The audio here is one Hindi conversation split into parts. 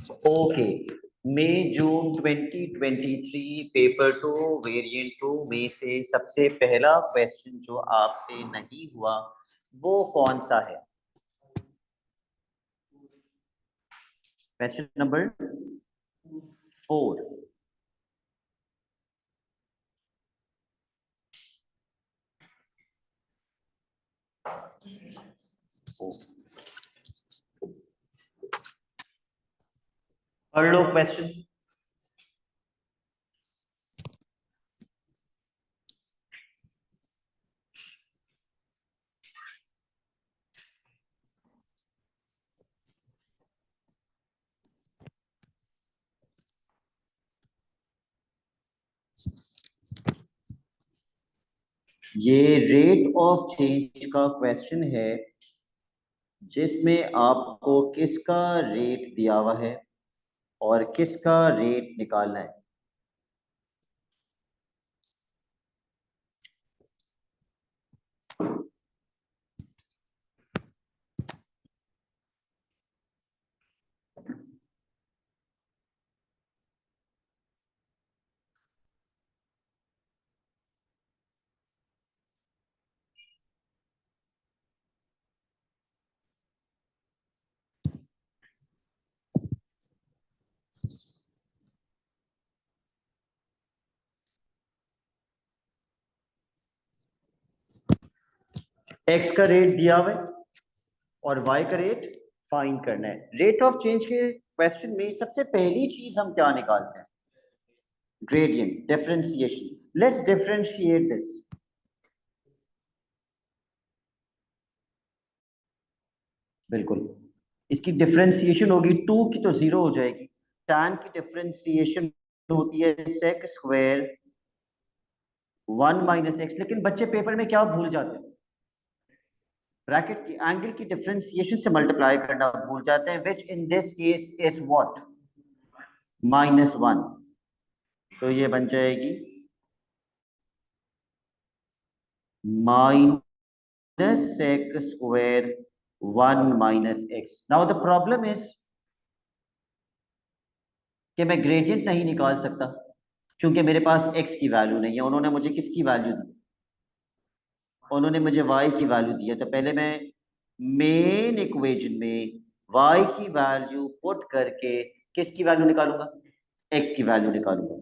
ओके। मई जून 2023 पेपर 2 वेरिएंट 2 में से सबसे पहला क्वेश्चन जो आपसे नहीं हुआ वो कौन सा है? Question number 4। पढ़ लो क्वेश्चन। ये रेट ऑफ चेंज का क्वेश्चन है जिसमें आपको किसका रेट दिया हुआ है और किसका रेट निकालना है। एक्स का रेट दिया हुआ है और वाई का रेट फाइंड करना है। रेट ऑफ चेंज के क्वेश्चन में सबसे पहली चीज हम क्या निकालते हैं? Gradient, differentiation. Let's differentiate this. बिल्कुल, इसकी डिफरेंशिएशन होगी, टू की तो जीरो हो जाएगी। tan की डिफरेंशिएशन होती है sec स्क्वायर 1 माइनस एक्स। लेकिन बच्चे पेपर में क्या भूल जाते हैं? ब्रैकेट की एंगल की डिफरेंशिएशन से मल्टीप्लाई करना भूल जाते हैं, which in this case is what? -1। तो ये बन जाएगी minus sec square 1 minus x. Now the problem is कि मैं ग्रेडियंट नहीं निकाल सकता क्योंकि मेरे पास x की वैल्यू नहीं है। उन्होंने मुझे किसकी वैल्यू दी? उन्होंने मुझे y की वैल्यू दी है। तो पहले मैं मेन इक्वेशन में y की वैल्यू पुट करके किसकी वैल्यू निकालूंगा? x की वैल्यू निकालूंगा।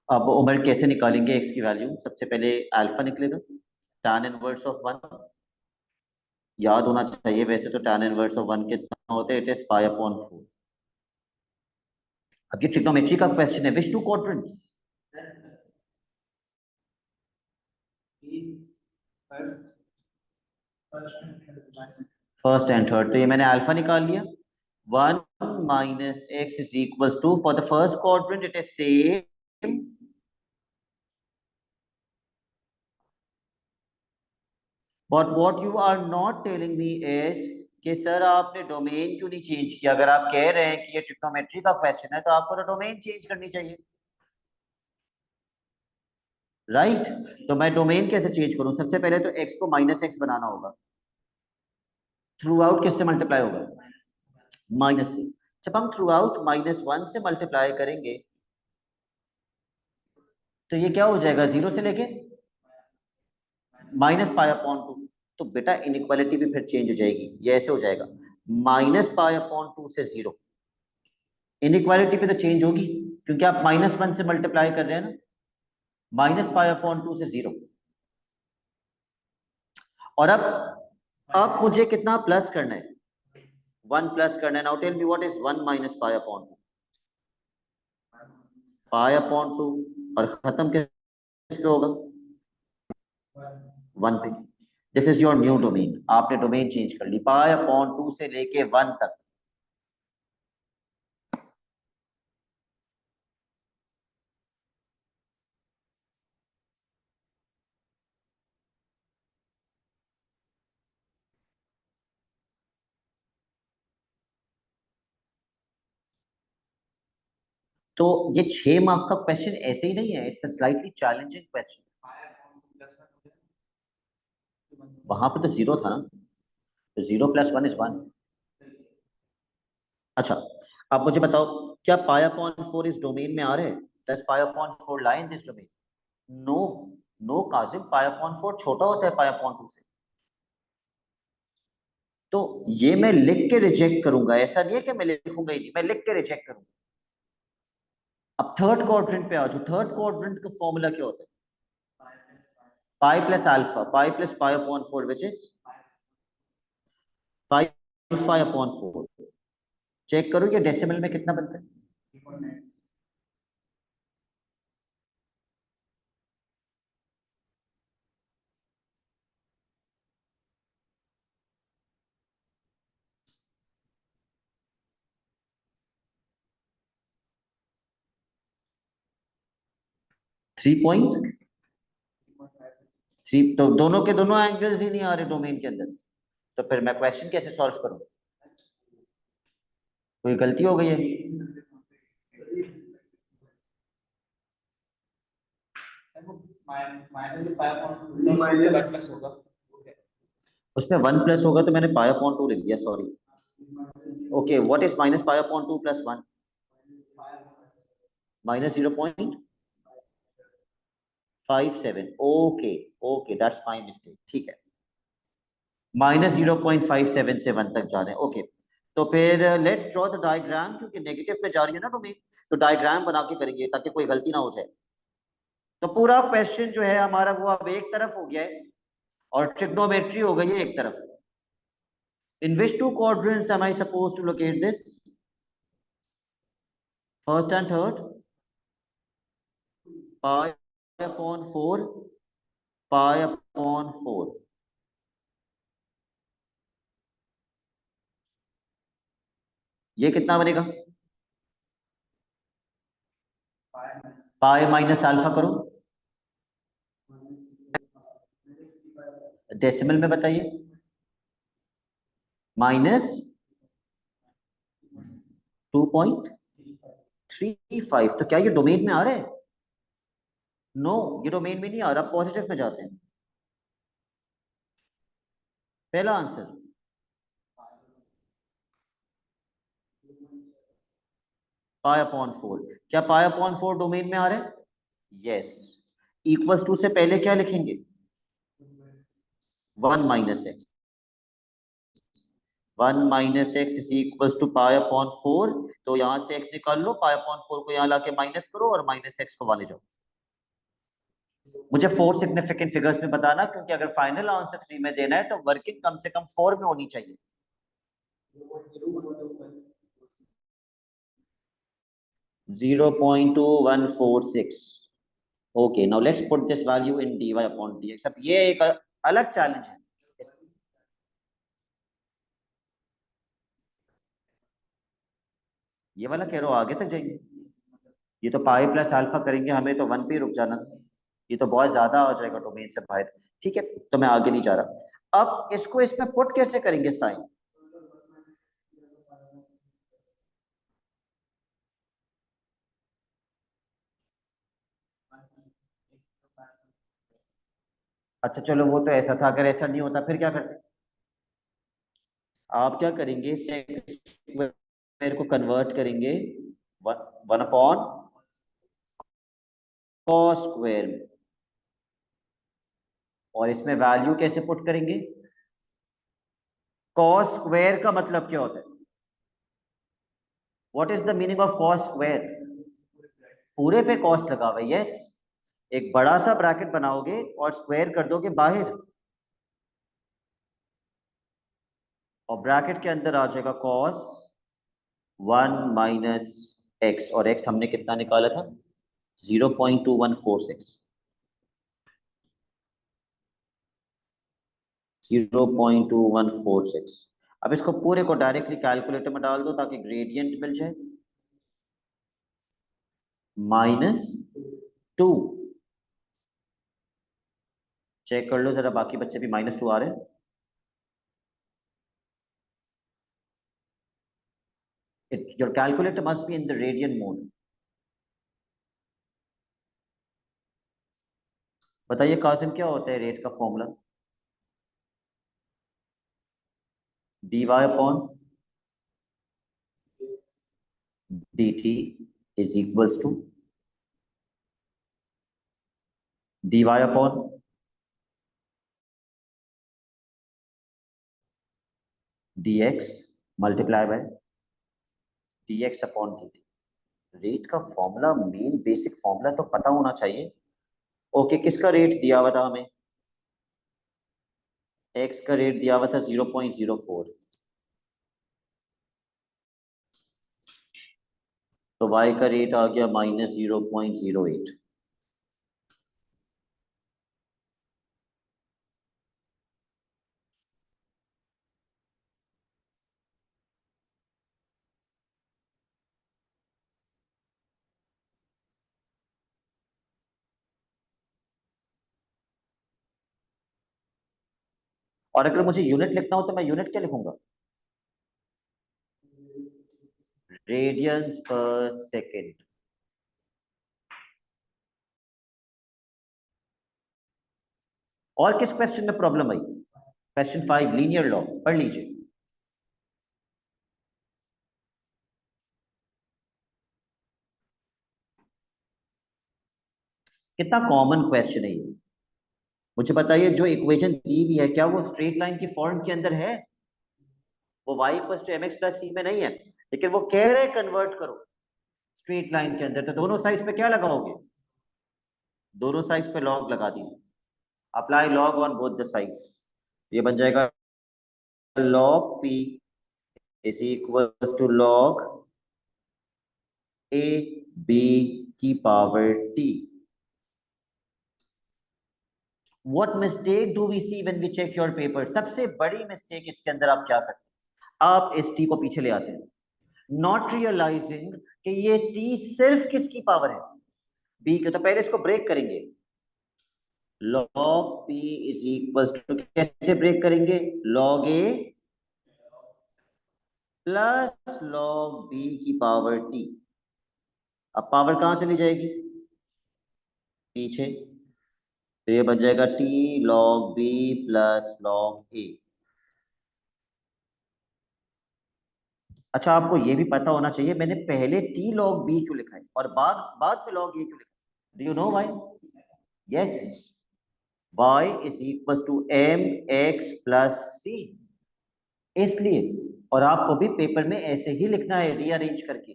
अब उमर कैसे निकालेंगे x की वैल्यू? सबसे पहले अल्फा निकलेगा, tan इनवर्स ऑफ 1। याद होना चाहिए वैसे तो tan इनवर्स ऑफ 1 कितना होता है? It is pi upon 4। अब ये ट्रिग्नोमेट्री का क्वेश्चन है, which two quadrants? First and third. तो ये मैंने अल्फा निकाल लिया। 1 minus x is equal to, for the first quadrant it is same, but what you are not telling me is कि सर आपने डोमेन क्यों नहीं चेंज किया? अगर आप कह रहे हैं कि ये ट्रिग्नोमेट्री का क्वेश्चन है तो आपको तो डोमेन चेंज करनी चाहिए, राइट? तो मैं डोमेन कैसे चेंज करूं? सबसे पहले तो एक्स को माइनस एक्स बनाना होगा। थ्रू आउट किससे मल्टीप्लाई होगा? माइनस से। जब हम थ्रू आउट -1 से मल्टीप्लाई करेंगे तो ये क्या हो जाएगा? जीरो से लेके माइनस पाई अपॉन 2। तो बेटा इनइक्वालिटी भी फिर चेंज हो जाएगी। ये ऐसे हो जाएगा -पाई अपॉन 2 से जीरो। इनइक्वालिटी पे तो चेंज होगी क्योंकि आप -1 से मल्टीप्लाई कर रहे हैं ना। -पाई अपॉन 2 से जीरो। और अब मुझे कितना प्लस करना है? 1 प्लस करना है। Now tell me what is 1 minus pi upon 2? Pi upon 2। और खत्म किस पे होगा? 1 पे। This is your new domain. आपने डोमेन चेंज कर ली, पाई अपॉन 2 से लेके 1 तक। तो ये 6 मार्क का क्वेश्चन ऐसे ही नहीं है, it's a slightly challenging question. वहां पे तो 0 था ना, तो 0 + 1 = 1। अच्छा, अब मुझे बताओ, क्या पाई अपॉन 4 इस डोमेन में आ रहे हैं? Does pi upon 4 lie in this domain? No, no Kazim, pi upon 4 छोटा होता है पाई अपॉन 2 से। तो ये मैं लिख के रिजेक्ट करूंगा, ऐसा नहीं है कि मैं लिखूंगा ही नहीं, मैं लिख के रिजेक्ट करूंगा। अब थर्ड क्वाड्रेंट पे आ जाओ, थर्ड क्वाड्रेंट का फॉर्मूला क्या होता है? Pi plus alpha, pi plus pi upon 4 which is 5 pi upon 4। Check करो ये डेसिमल में कितना बनता है। 3.3। तो दोनों के दोनों एंगल्स ही नहीं आ रहे डोमेन के अंदर, तो फिर मैं क्वेश्चन कैसे सॉल्व करूं? कोई गलती हो गई है। उसमें 1 प्लस होगा तो मैंने पाई अपॉन 2 लिख दिया, sorry. Okay, what is minus pi upon 2 + 1? -0.57। Okay, okay, that's my mistake, ठीक है। -0.57 से 1 तक जा रहे हैं, ओके। तो फिर लेट्स ड्रॉ द डायग्राम, क्योंकि नेगेटिव में जा रही है ना डोमेन, तो डायग्राम बना के करेंगे ताकि कोई गलती ना हो जाए। तो पूरा क्वेश्चन जो है हमारा वो अब एक तरफ हो गया है, और ट्रिग्नोमेट्री हो गई है एक तरफ। In which two quadrants am I suppose to locate this? First and third? Pi upon 4, pi upon 4। ये कितना बनेगा? पाई माइनस अल्फा करो, डेसिमल में बताइए। -2.35। तो क्या ये डोमेन में आ रहा है? नो, ये डोमेन में नहीं आ रहा, पॉजिटिव में जाते हैं। पहला आंसर। पाई अपॉन 4। क्या पाई अपॉन 4 डोमेन में आ रहा है? यस। इक्वल्स टू से पहले क्या लिखेंगे? 1 - x। 1 - x is equals to pi upon 4। तो यहां से x निकाल लो, पाई अपॉन 4 को यहां लाके माइनस करो और -x को वाले जाओ। मुझे 4 सिग्निफिकेंट फिगर्स में बताना, क्योंकि अगर फाइनल आंसर 3 में देना है तो वर्किंग कम से कम 4 में होनी चाहिए। 0.2146। Okay, now let's put this value in dy upon dx। अब ये एक अलग चैलेंज है। ये वाला कह रहा हूं आगे तक जाएंगे। ये तो पाई प्लस अल्फा करेंगे, हमें तो 1 पे ही रुक जाना था। ये तो बहुत ज्यादा आ जाएगा डोमेन से बाहर। ठीक है, तो मैं आगे नहीं जा रहा। अब इसको इसमें पुट कैसे करेंगे साइन? अच्छा चलो, वो तो ऐसा था, अगर ऐसा नहीं होता फिर क्या करते? आप क्या करेंगे, सेक स्क्वायर को कन्वर्ट करेंगे 1 अपॉन कॉस स्क्वायर में, और इसमें वैल्यू कैसे पुट करेंगे? कॉस स्क्वायर का मतलब क्या होता है? What is the meaning of cos square? पूरे पे कॉस लगा हुआ है, यस। एक बड़ा सा ब्रैकेट बनाओगे और स्क्वायर कर दोगे बाहर, और ब्रैकेट के अंदर आ जाएगा कॉस 1 - x, और x हमने कितना निकाला था? 0.2146। 0.2146। अब इसको पूरे को डायरेक्टली कैलकुलेटर में डाल दो ताकि ग्रेडियंट मिल जाए। -2। चेक कर लो जरा, बाकी बच्चे भी -2 आ रहे हैं। Your calculator must be in the radian mode. बताइए कासिम, क्या होता है रेट का formula? dy upon dt is equals to dy upon dx multiply by dx upon dt। Rate का फॉर्मूला, मेन बेसिक फॉर्मूला तो पता होना चाहिए। ओके, किसका रेट दिया हुआ था हमें? एक्स का रेट दिया हुआ था 0.04, तो वाई का रेट आ गया -0.08। और अगर मुझे यूनिट लिखना हो तो मैं यूनिट क्या लिखूंगा? रेडियंस पर सेकेंड। और किस क्वेश्चन में प्रॉब्लम आई? क्वेश्चन 5 लीनियर लॉ, पढ़ लीजिए। कितना कॉमन क्वेश्चन है ये। मुझे बताइए, जो इक्वेशन दी हुई है क्या वो स्ट्रेट लाइन की फॉर्म के अंदर है? वो y equals to mx plus C में नहीं है, लेकिन वो कह रहे हैं कन्वर्ट करो स्ट्रेट लाइन के अंदर। तो दोनों साइड्स पे क्या लगाओगे? दोनों साइड्स पे लॉग लगा दीजिए। Apply log on both the sides. ये बन जाएगा log p is equals to log a b की power t। What mistake do we see when we check your paper? सबसे बड़ी मिस्टेक इसके अंदर आप क्या करते हैं? आप इस t को पीछे ले आते हैं, नॉट रियलाइजिंग कि ये t सिर्फ किसकी पावर है? b के। तो पहले इसको ब्रेक करेंगे। log p is equal to, कैसे ब्रेक करेंगे? log a plus log b की पावर t। अब पावर कहां चली जाएगी? पीछे। तो ये बन जाएगा t log b plus log a। अच्छा, आपको ये भी पता होना चाहिए मैंने पहले t log b क्यों लिखा है और बाद बाद में log a क्यों लिखा है? Do you know why? Yes, y is equal to m x plus c, इसलिए। और आपको भी पेपर में ऐसे ही लिखना है, रीअरेंज करके।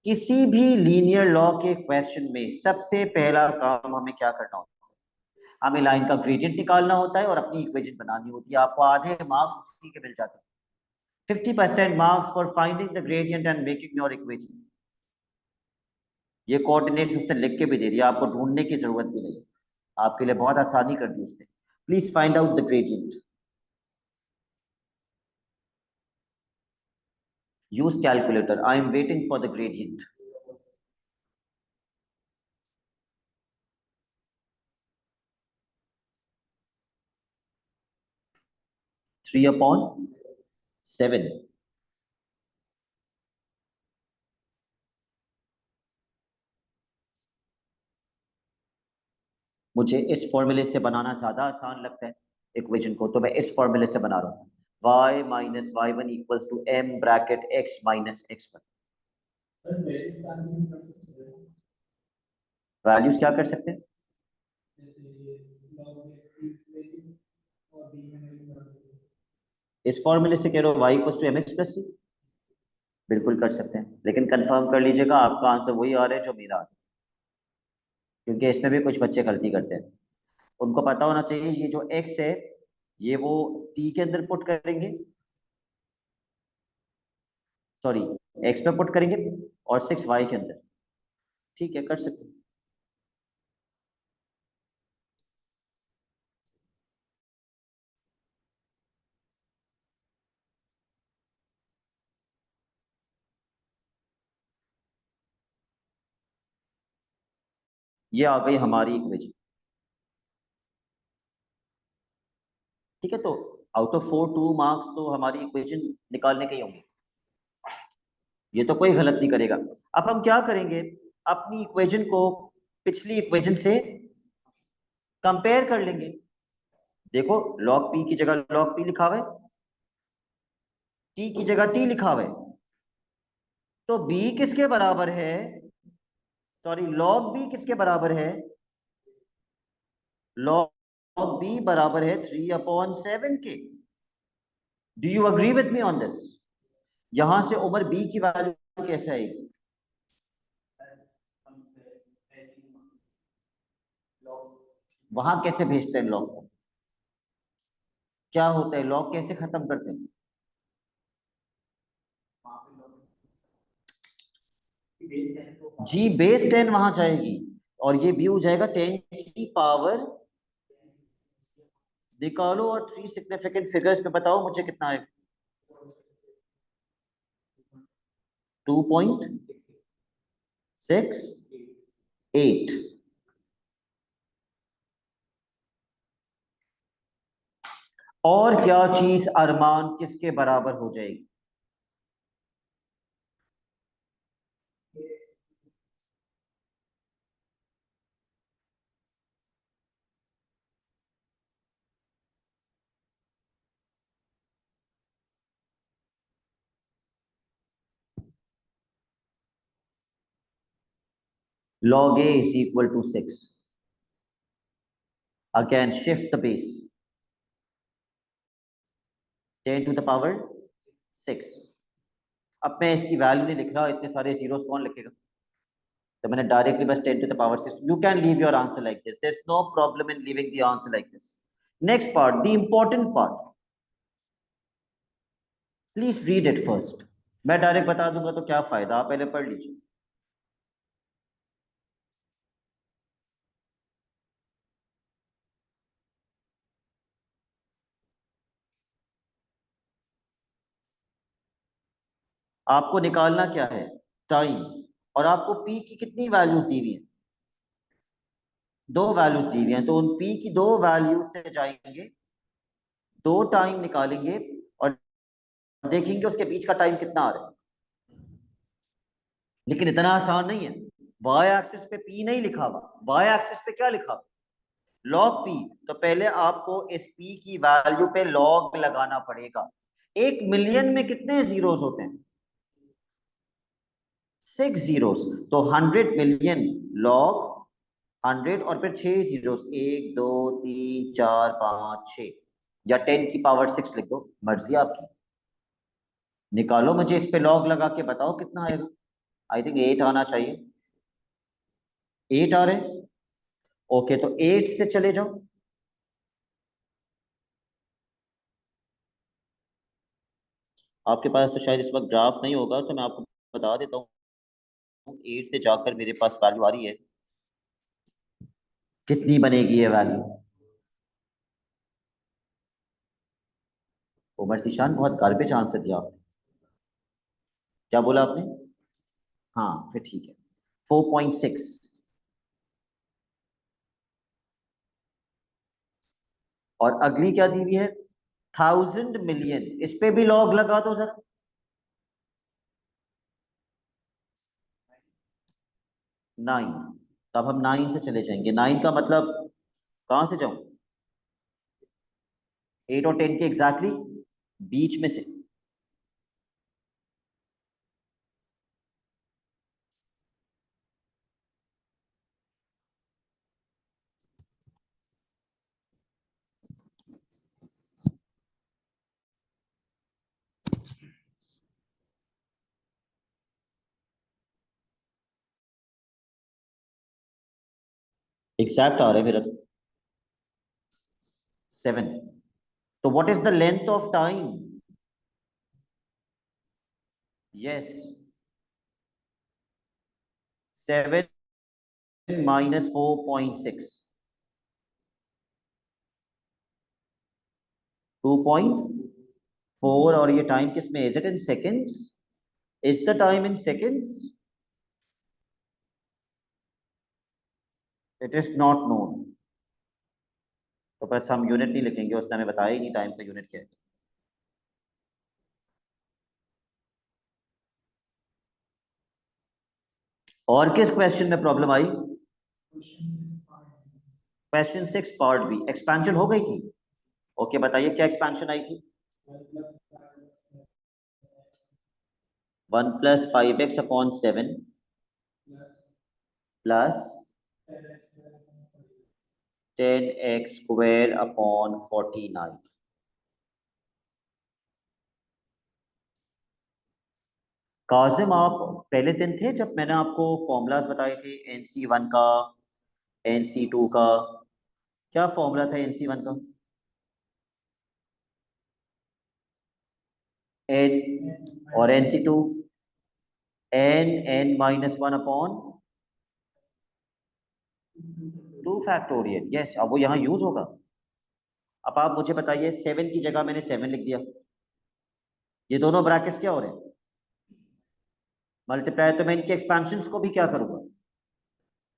किसी भी लीनियर लॉ के क्वेश्चन में सबसे पहला काम हमें क्या करना होता है? हमें लाइन का ग्रेडियंट निकालना होता है और अपनी इक्वेशन बनानी होती है। आपको आधे मार्क्स इसी के मिल जाते हैं। 50% marks for finding the gradient and making your equation. ये कोऑर्डिनेट्स उसने लिख के भी दे दिया, आपको ढूंढने की जरूरत भी नहीं। आपके लिए बहुत आसानी कर दी उसने। Please find out the gradient. Use calculator. I am waiting for the gradient. 3/7। मुझे इस फॉर्मूले से बनाना ज्यादा आसान लगता है इक्वेशन को, तो मैं इस फॉर्मूले से बना रहा हूँ। y minus y one equals to m bracket x minus x one. Values क्या कर सकते हैं? इस फॉर्मूले से कह रहे हो y equals to mx plus c। बिल्कुल कर सकते हैं, लेकिन कंफर्म कर लीजिएगा आपका आंसर वही आ रहा है जो मेरा आ रहा है, क्योंकि इसमें भी कुछ बच्चे गलती करते हैं। उनको पता होना चाहिए ये जो x है ये वो t के अंदर पुट करेंगे, सॉरी x में पुट करेंगे, और 6 y के अंदर। ठीक है, कर सकते हैं। ये आ गई हमारी इक्वेशन। ठीक है, तो आउट ऑफ 4 2 मार्क्स तो हमारी इक्वेशन निकालने के ही होंगे। ये तो कोई गलत नहीं करेगा। अब हम क्या करेंगे? अपनी इक्वेशन को पिछली इक्वेशन से कंपेयर कर लेंगे। देखो log p की जगह log p लिखा हुआ है, t की जगह t लिखा हुआ है, तो b किसके बराबर है, सॉरी log b किसके बराबर है, log b बराबर है 3/7 के। Do you agree with me on this? यहां से ओवर b की वैल्यू कैसे आएगी? वहां कैसे भेजते हैं log को? क्या होता है, log कैसे खत्म करते हैं? जी बेस 10 वहां जाएगी, और ये b हो जाएगा 10 की पावर, निकालो और 3 सिग्निफिकेंट फिगर्स में बताओ मुझे कितना है। 2.68। और क्या चीज अरमान किसके बराबर हो जाएगी? log a is equal to 6। again shift the base, 10 to the power 6। अब मैं इसकी वैल्यू नहीं लिख रहा, इतने सारे जीरोस कौन लिखेगा, तो मैंने डायरेक्टली बस 10 to the power 6। You can leave your answer like this, there is no problem in leaving the answer like this. Next part, the important part, please read it first. मैं डायरेक्ट बता दूंगा तो क्या फायदा, आप पहले पढ़ लीजिए। आपको निकालना क्या है, टाइम। और आपको पी की कितनी वैल्यूज दी हुई है, दो वैल्यूज दी हुई हैं, तो उन पी की दो वैल्यूज से जाएंगे, दो टाइम निकालेंगे और देखेंगे उसके बीच का टाइम कितना आ रहा है। लेकिन इतना आसान नहीं है, वाई एक्सिस पे पी नहीं लिखा हुआ, वाई एक्सिस पे क्या लिखा, लॉग पी। तो पहले आपको इस पी की वैल्यू पे लॉग लगाना पड़ेगा। 1 मिलियन में कितने जीरोस होते हैं, 6 जीरोस। तो 100 मिलियन लॉग 100 और फिर 6 जीरोस, 1 2 3 4 5 6, या 10 की पावर 6 लिख दो, मर्जी आपकी। निकालो, मुझे इस पे लॉग लगा के बताओ कितना आएगा। आई थिंक 8 आना चाहिए, 8 आ रहे हैं। ओके, तो 8 से चले जाओ, आपके पास तो शायद इस वक्त ग्राफ नहीं होगा, तो मैं आपको बता देता हूँ। 8 से जाकर मेरे पास वैल्यू आ रही है, कितनी बनेगी ये वैल्यू। उमर सिशान, बहुत गार्बेज आंसर दिया आपने। क्या बोला आपने? हाँ फिर ठीक है, 4.6। और अगली क्या दी हुई है, 1000 मिलियन, इस पे भी लॉग लगा दो जरा। 9। तब हम 9 से चले जाएंगे, 9 का मतलब कहां से जाऊं, 8 और 10 के एग्जैक्टली बीच में से। एग्जैक्ट आ रहा है मेरा तो 7। तो what is the length of time? Yes, 7 - 4.6, 2.4। और ये टाइम किस में, is it in seconds, is the time in seconds? It is not known. तो बस हम यूनिट नहीं लिखेंगे, उसने हमें बताया ही नहीं टाइम का यूनिट क्या है। और किस क्वेश्चन में प्रॉब्लम आई? क्वेश्चन 6 पार्ट बी, एक्सपेंशन हो गई थी। ओके, बताइए क्या एक्सपेंशन आई थी? 1 + 5x/7 प्लस 10x² / 49। काजिम, आप पहले दिन थे जब मैंने आपको फॉर्मूलाज बताए थे NC1 का, NC2 का? क्या फॉर्मूला था NC1 का? n, और NC2 n(n−1) / 2 फैक्टोरियल। यस, अब वो यहाँ यूज होगा। अब आप मुझे बताइए, 7 की जगह मैंने 7 लिख दिया, ये दोनों ब्रैकेट्स क्या हो रहे हैं? मल्टीप्लाई। तो मैं इनके एक्सपेंशन को भी क्या करूंगा?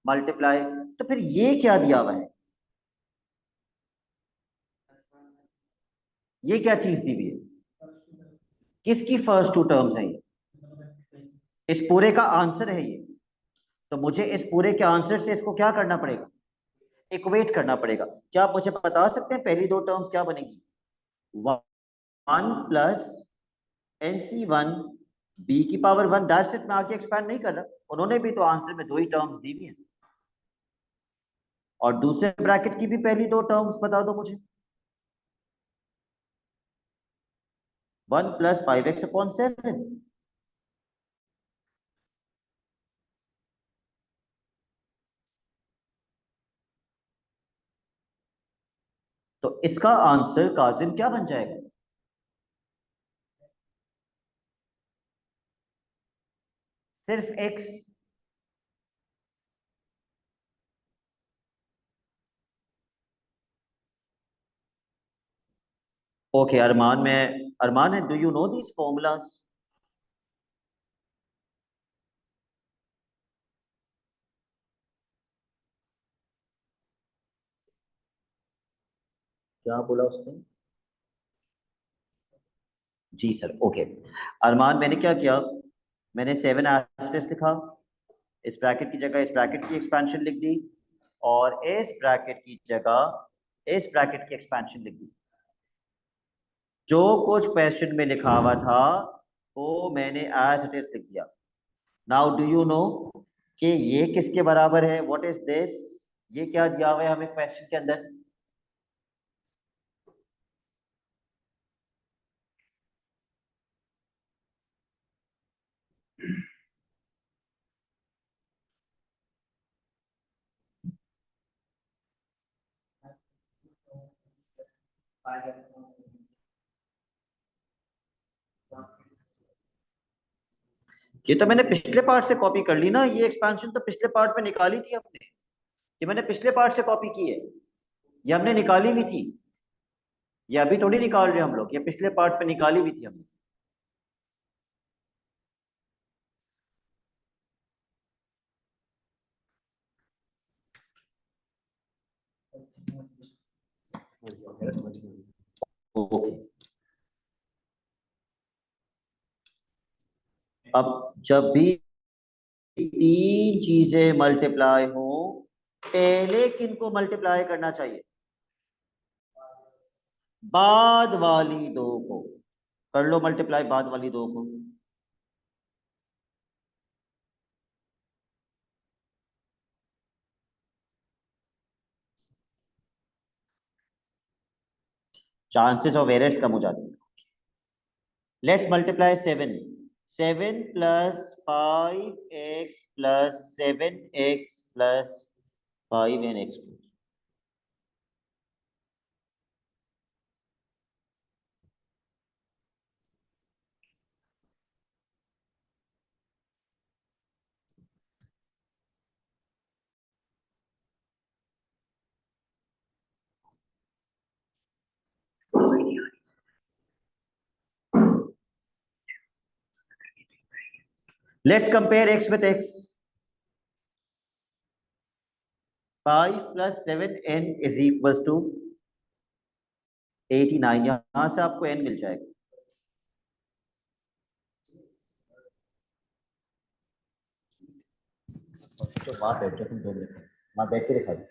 मल्टीप्लाई। तो फिर ये क्या दिया हुआ है? ये क्या चीज दी हुई है? किसकी फर्स्ट टू टर्म्स है ये? इस पूरे का आंसर है ये। तो मुझे इस पूरे के आंसर से इसको क्या करना पड़ेगा? इक्वेट करना पड़ेगा। क्या आप मुझे बता सकते हैं पहली दो टर्म्स क्या बनेगी? 1 + NC1 B⁻1। That's it. मैं आगे एक्सपैंड नहीं कर रहा। उन्होंने भी तो आंसर में दो ही टर्म्स दी हुई हैं। और दूसरे ब्रैकेट की भी पहली दो टर्म्स बता दो मुझे। 1 + 5x/7। तो इसका आंसर काजिम क्या बन जाएगा? सिर्फ x। ओके अरमान, में अरमान है, do you know these formulas? क्या बोला उसने? जी सर, ओके। अरमान, मैंने क्या किया, मैंने 7 एस्टेरिस्क लिखा, इस ब्रैकेट की जगह इस ब्रैकेट की एक्सपेंशन लिख दी, और इस ब्रैकेट की जगह इस ब्रैकेट की एक्सपेंशन लिख दी। जो कुछ क्वेश्चन में लिखा हुआ था वो मैंने एज इट इज लिख दिया। नाउ डू यू नो कि ये किसके बराबर है? What is this? ये क्या दिया हुआ है हमें क्वेश्चन के अंदर? ये तो मैंने पिछले पार्ट से कॉपी कर ली ना, ये एक्सपेंशन तो पिछले पार्ट में निकाली थी हमने। ये मैंने पिछले पार्ट से कॉपी की है। ये हमने निकाली भी थी। ये अभी थोड़ी निकाल रहे हम लोग, ये पिछले पार्ट पे निकाली भी थी हमने। ओके। अब जब भी तीन चीजें मल्टीप्लाई हो, पहले किन को मल्टीप्लाई करना चाहिए? बाद वाली दो को। कर लो मल्टीप्लाई बाद वाली दो को। चांसेस ऑफ एरर्स कम हो जाते हैं। Let's multiply 7। 7 + 5x + 7x + 5nx। Let's compare x with x। 5 + 7n = 89। यहां से आपको n मिल जाएगा। तो वहाँ बैठ जाओ तुम 2 मिनट, वहाँ बैठ के दिखा दो।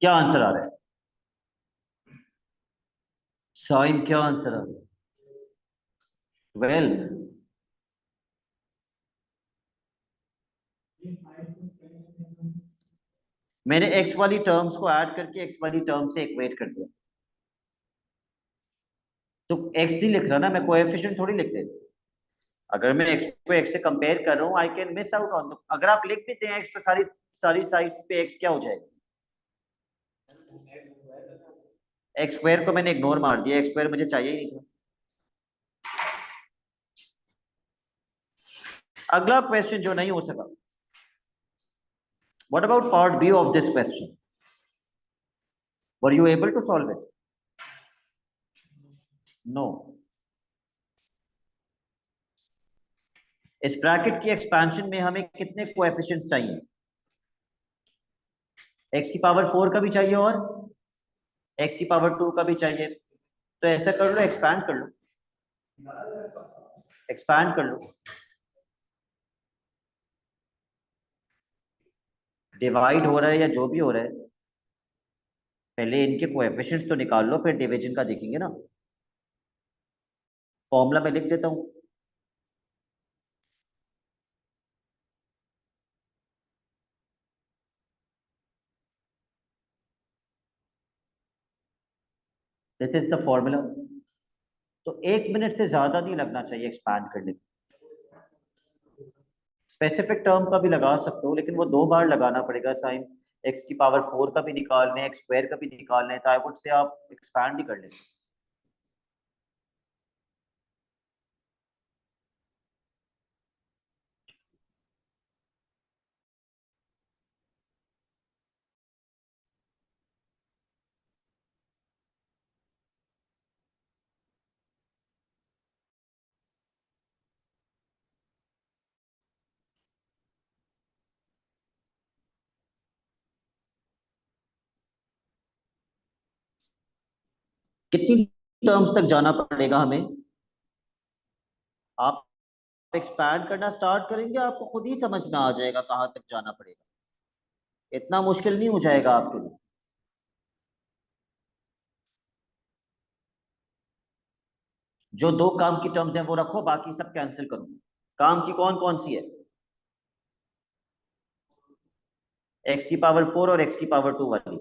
क्या आंसर आ रहा है साइन? क्या आंसर आ रहा है? वेल, मैंने एक्स वाली टर्म्स को ऐड करके एक्स वाली टर्म से इक्वेट कर दिया। तो एक्स नहीं लिख रहा ना, मैं कोएफिशिएंट थोड़ी लिख देता। अगर मैं एक्स को एक्स से कंपेयर कर रहा हूँ, I can miss out on. अगर आप लिख देते हैं एक्स, तो सारी सारी साइड्स पे एक्स क्या हो जाएगा? एक्स स्क्वायर को मैंने इग्नोर मार दिया, एक्स स्क्वायर मुझे चाहिए ही नहीं था। अगला क्वेश्चन जो नहीं हो सका, what about part B of this question? Were you able to solve it? No. इस ब्रैकेट की एक्सपेंशन में हमें कितने कोएफिशिएंट्स चाहिए? एक्स की पावर 4 का भी चाहिए और एक्स की पावर 2 का भी चाहिए। तो ऐसा कर लो, एक्सपैंड कर लो, एक्सपैंड कर लो। डिवाइड हो रहा है या जो भी हो रहा है, पहले इनके कोएफिशिएंट्स तो निकाल लो, फिर डिवीजन का देखेंगे ना। फॉर्मूला में लिख देता हूं। This is the formula. तो 1 मिनट से ज्यादा नहीं लगना चाहिए एक्सपैंड करने में। स्पेसिफिक टर्म का भी लगा सकते हो, लेकिन वो 2 बार लगाना पड़ेगा। साइन एक्स की पावर 4 का भी निकालना है, एक्स स्क्वायर का भी निकालना है, तो आई वुड से आप एक्सपैंड ही कर लें। कितनी टर्म्स तक जाना पड़ेगा हमें? आप एक्सपैंड करना स्टार्ट करेंगे, आपको खुद ही समझ में आ जाएगा कहाँ तक जाना पड़ेगा। इतना मुश्किल नहीं हो जाएगा आपके लिए। जो 2 काम की टर्म्स हैं वो रखो, बाकी सब कैंसिल करो। काम की कौन कौन सी है? एक्स की पावर 4 और एक्स की पावर 2 वाली।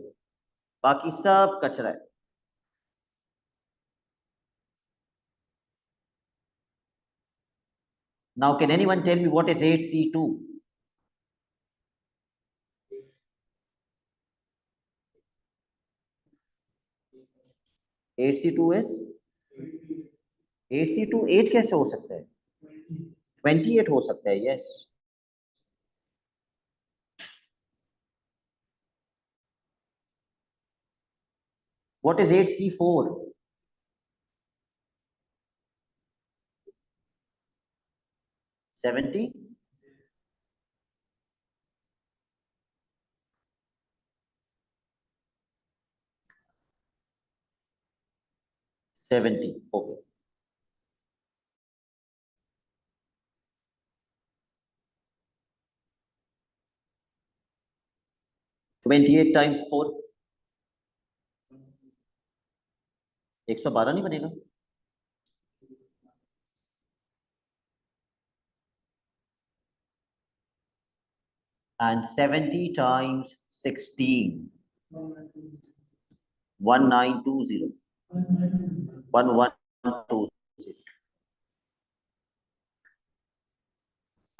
बाकी सब कचरा है। Now can anyone tell me what is 8c2? 8c2 is 8c2 8 कैसे हो सकता है? 28 हो सकता है, yes. What is 8c4? 70। 70, okay. 28 times 4, 112 नहीं बनेगा? And 70 times 16, 1920, 1120।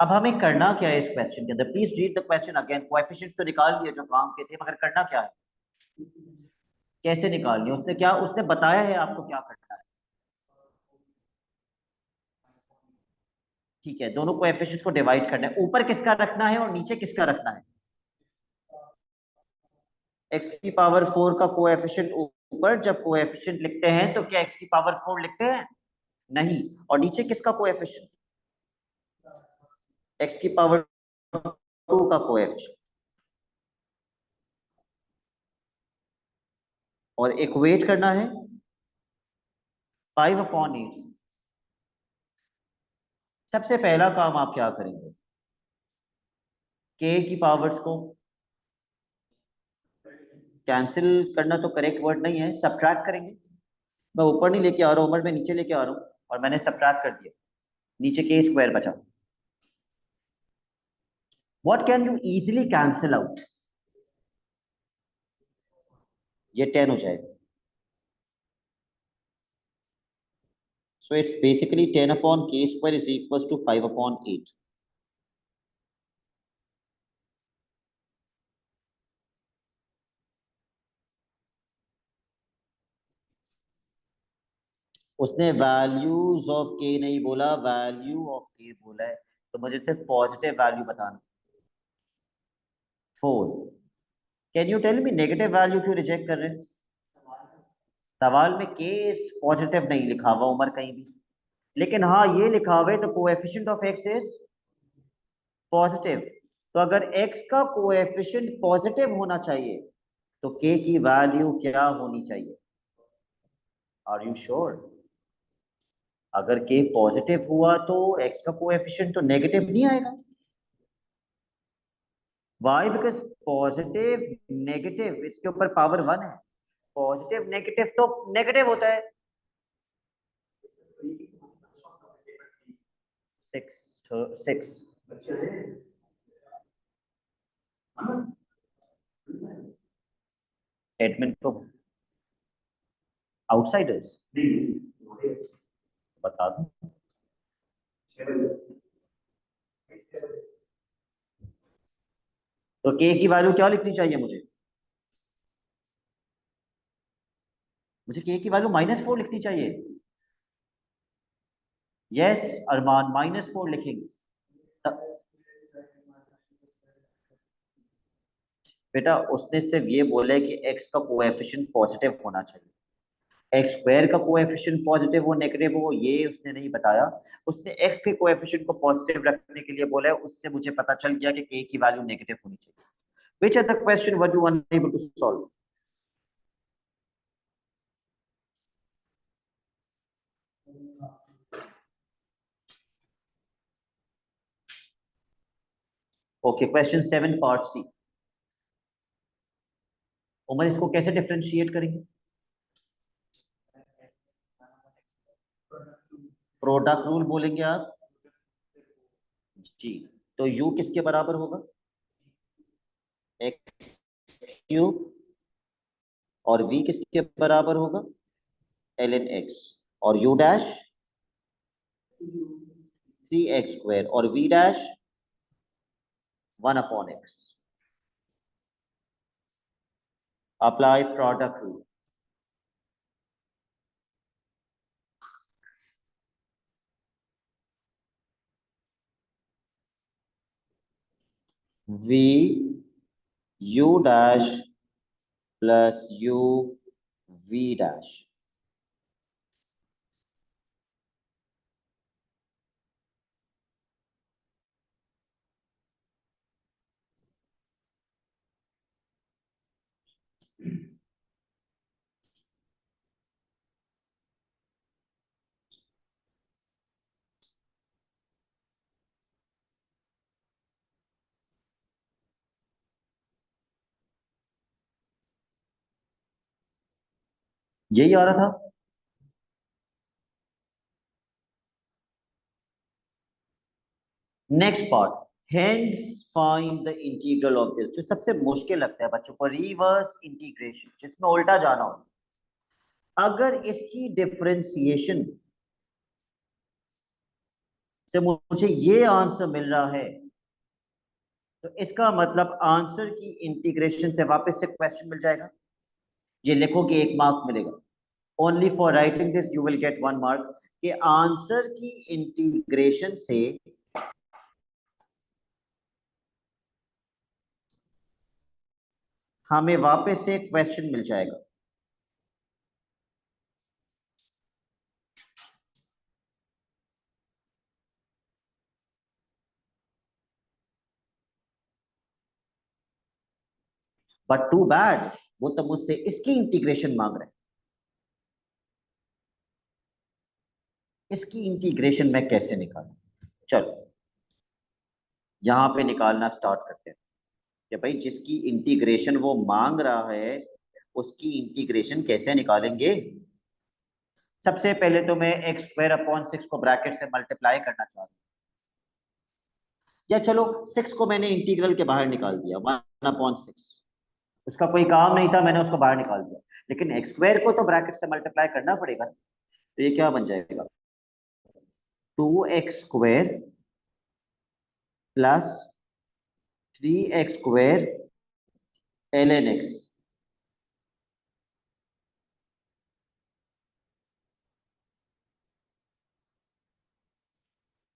अब हमें करना क्या है इस क्वेश्चन के अंदर? Please read the question again. Coefficients तो निकाल दिए जो काम के थे, मगर करना क्या है? कैसे निकालनी है? उसने बताया है आपको क्या करना है। ठीक है, दोनों कोएफिशिएंट्स को डिवाइड करना है। ऊपर किसका रखना है और नीचे किसका रखना है? एक्स की पावर 4 का कोएफिशिएंट ऊपर। जब कोएफिशिएंट लिखते हैं तो क्या एक्स की पावर 4 लिखते हैं? नहीं। और नीचे किसका कोएफिशिएंट? एक्स की पावर 2 का कोएफिशिएंट। और इक्वेट करना है 5/8। सबसे पहला काम आप क्या करेंगे, के की पावर्स को कैंसिल करना तो करेक्ट वर्ड नहीं है, सब्ट्रैक्ट करेंगे। मैं ऊपर नहीं लेके आ रहा हूँ, मैं नीचे लेके आ रहा हूँ और मैंने सब्ट्रैक्ट कर दिया, नीचे के स्क्वायर बचा। What can you easily cancel out, ये 10 हो जाएगा। So it's basically 10/k² is equal to 5/8। उसने वैल्यूज ऑफ के नहीं बोला, वैल्यू ऑफ के बोला है, तो मुझे सिर्फ पॉजिटिव वैल्यू बताना। 4। Can you tell me negative value क्यों रिजेक्ट कर रहे हैं? सवाल में के पॉजिटिव नहीं लिखा हुआ उमर कहीं भी, लेकिन हाँ ये लिखा हुआ है the coefficient of x is positive. तो अगर एक्स का कोएफिशिएंट पॉजिटिव होना चाहिए तो के की वैल्यू क्या होनी चाहिए? Are you sure? अगर के पॉजिटिव हुआ तो एक्स का कोएफिशिएंट तो नेगेटिव नहीं आएगा। वाई? बिकॉज पॉजिटिव नेगेटिव इसके ऊपर पावर 1 है, पॉजिटिव नेगेटिव तो नेगेटिव होता है। 6 एडमिन तो आउटसाइडर्स बता दो। तो के की वैल्यू क्या लिखनी चाहिए मुझे? मुझे के की वैल्यू -4 लिखनी चाहिए। यस अरमान, -4 लिखेंगे। बेटा उसने सिर्फ ये बोला है कि एक्स का कोएफिशिएंट पॉजिटिव होना चाहिए, एक्स स्क्वायर का कोएफिशिएंट पॉजिटिव हो नेगेटिव हो ये उसने नहीं बताया। उसने एक्स के कोएफिशिएंट को पॉजिटिव रखने के लिए बोला है, उससे मुझे पता चल गया कि के की वैल्यू नेगेटिव होनी चाहिए। Which are the question were you unable to solve? Okay, question 7 part C. Umar इसको कैसे डिफरेंशिएट करेंगे? प्रोडक्ट रूल बोलेंगे आप जी। तो u किसके बराबर होगा? X cube. और v किसके बराबर होगा? ln x। और u डैश 3x² और v dash 1/x। Apply product rule. v u dash plus u v dash. यही आ रहा था। Next part, hence find the integral of this, जो सबसे मुश्किल लगता है बच्चों को, रिवर्स इंटीग्रेशन जिसमें उल्टा जाना हो। अगर इसकी डिफरेंशिएशन से मुझे ये आंसर मिल रहा है तो इसका मतलब आंसर की इंटीग्रेशन से वापस से क्वेश्चन मिल जाएगा। ये लिखो कि 1 मार्क मिलेगा। Only for writing this you will get 1 mark. कि आंसर की इंटीग्रेशन से हमें वापस से क्वेश्चन मिल जाएगा। बट टू बैड, वो तो मुझसे इसकी इंटीग्रेशन मांग रहे हैं। इसकी इंटीग्रेशन मैं कैसे निकालूं? चलो यहां पे निकालना स्टार्ट करते हैं कि भाई जिसकी इंटीग्रेशन वो मांग रहा है उसकी इंटीग्रेशन कैसे निकालेंगे। सबसे पहले तो मैं एक्स स्क्वायर अपॉन सिक्स को ब्रैकेट से मल्टीप्लाई करना चाहता हूँ, या चलो सिक्स को मैंने इंटीग्रल के बाहर निकाल दिया, वन अपॉन सिक्स। उसका कोई काम नहीं था, मैंने उसको बाहर निकाल दिया, लेकिन एक्स स्क्वायर को तो ब्रैकेट से मल्टीप्लाई करना पड़ेगा। तो ये क्या बन जाएगा, 2x² plus 3x² ln x।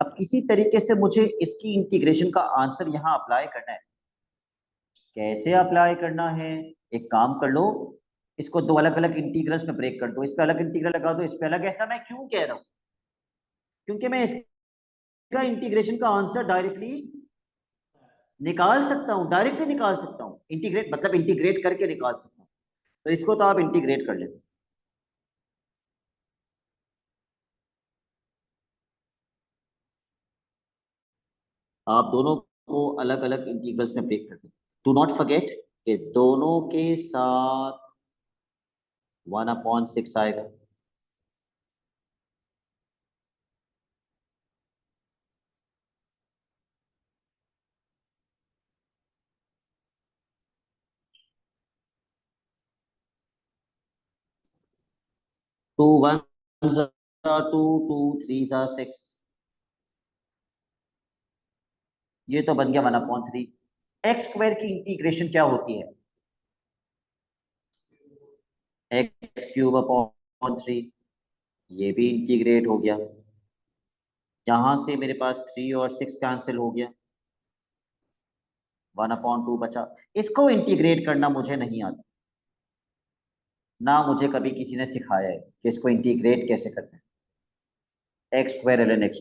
अब इसी तरीके से मुझे इसकी इंटीग्रेशन का आंसर यहाँ अप्लाई करना है। कैसे अप्लाई करना है, एक काम कर लो, इसको दो अलग अलग इंटीग्रल्स में ब्रेक कर दो, इस पे अलग इंटीग्रल लगा दो, इस पे अलग। ऐसा मैं क्यों कह रहा हूँ, क्योंकि मैं इसका इंटीग्रेशन का आंसर डायरेक्टली निकाल सकता हूँ, डायरेक्टली निकाल सकता हूँ। इंटीग्रेट मतलब इंटीग्रेट करके निकाल सकता हूँ। तो इसको तो आप इंटीग्रेट कर लें। आप दोनों को अलग अलग इंटीग्रल्स में ब्रेक कर दें। डू नॉट फॉरगेट कि दोनों के साथ 1/6 आएगा। Two one two, two three जा सिक्स, ये तो बन गया 1/3। एक्स स्क्वायर की इंटीग्रेशन क्या होती है, x³ अपॉन 3। ये भी इंटीग्रेट हो गया, यहां से मेरे पास 3 और 6 कैंसिल हो गया, 1/2 बचा। इसको इंटीग्रेट करना मुझे नहीं आता, ना मुझे कभी किसी ने सिखाया है कि इसको इंटीग्रेट कैसे करते हैं। x² ln x।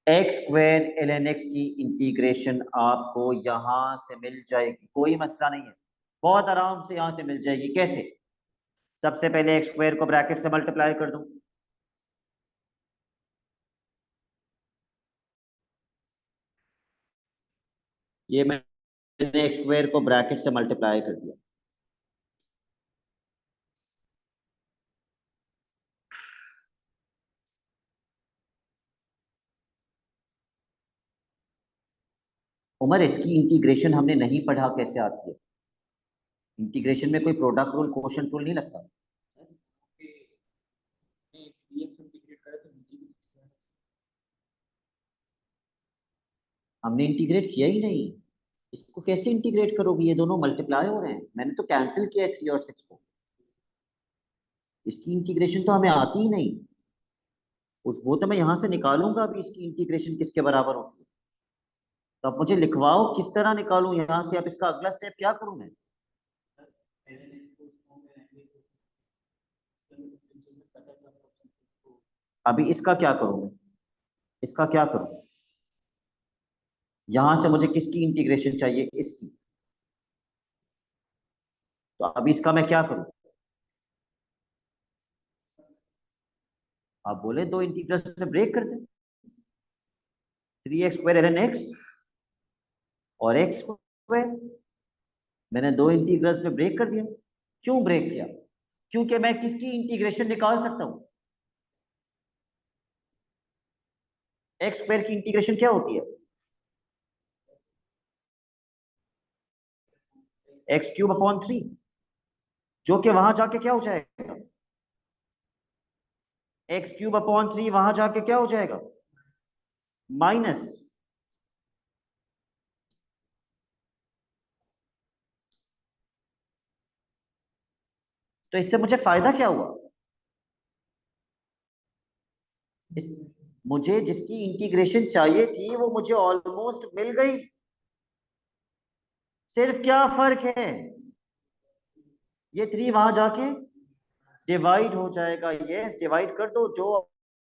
x² ln x की इंटीग्रेशन आपको यहां से मिल जाएगी, कोई मसला नहीं है, बहुत आराम से यहां से मिल जाएगी। कैसे, सबसे पहले x² को ब्रैकेट से मल्टीप्लाई कर दूं, ये मैंने x² को ब्रैकेट से मल्टीप्लाई कर दिया। उमर इसकी इंटीग्रेशन हमने नहीं पढ़ा, कैसे आती है? इंटीग्रेशन में कोई प्रोडक्ट रूल, क्वोशंट रूल नहीं लगता। हमने इंटीग्रेट किया ही नहीं, इसको कैसे इंटीग्रेट करोगे, ये दोनों मल्टीप्लाई हो रहे हैं, मैंने तो कैंसिल किया है 3 और 6 को। इसकी इंटीग्रेशन तो हमें आती ही नहीं, उस वो तो मैं यहां से निकालूंगा अभी, इसकी इंटीग्रेशन किसके बराबर होती है। तो आप मुझे लिखवाओ किस तरह निकालूं यहां से, अब इसका अगला स्टेप क्या करूं मैं। अभी इसका क्या करूं मैं, इसका क्या करूं, यहां से मुझे किसकी इंटीग्रेशन चाहिए, इसकी। तो अभी इसका मैं क्या करूं, आप बोले दो इंटीग्रल्स में ब्रेक कर दे, 3x² ln x और x²। मैंने दो इंटीग्रल्स में ब्रेक कर दिया। क्यों ब्रेक किया, क्योंकि मैं किसकी इंटीग्रेशन निकाल सकता हूं, x² की इंटीग्रेशन क्या होती है, x³ अपॉन 3, जो कि वहां जाके क्या हो जाएगा, x³ अपॉन 3 वहां जाके क्या हो जाएगा, माइनस। तो इससे मुझे फायदा क्या हुआ, इस मुझे जिसकी इंटीग्रेशन चाहिए थी वो मुझे ऑलमोस्ट मिल गई। सिर्फ क्या फर्क है, ये 3 वहां जाके डिवाइड हो जाएगा। यस, डिवाइड कर दो, जो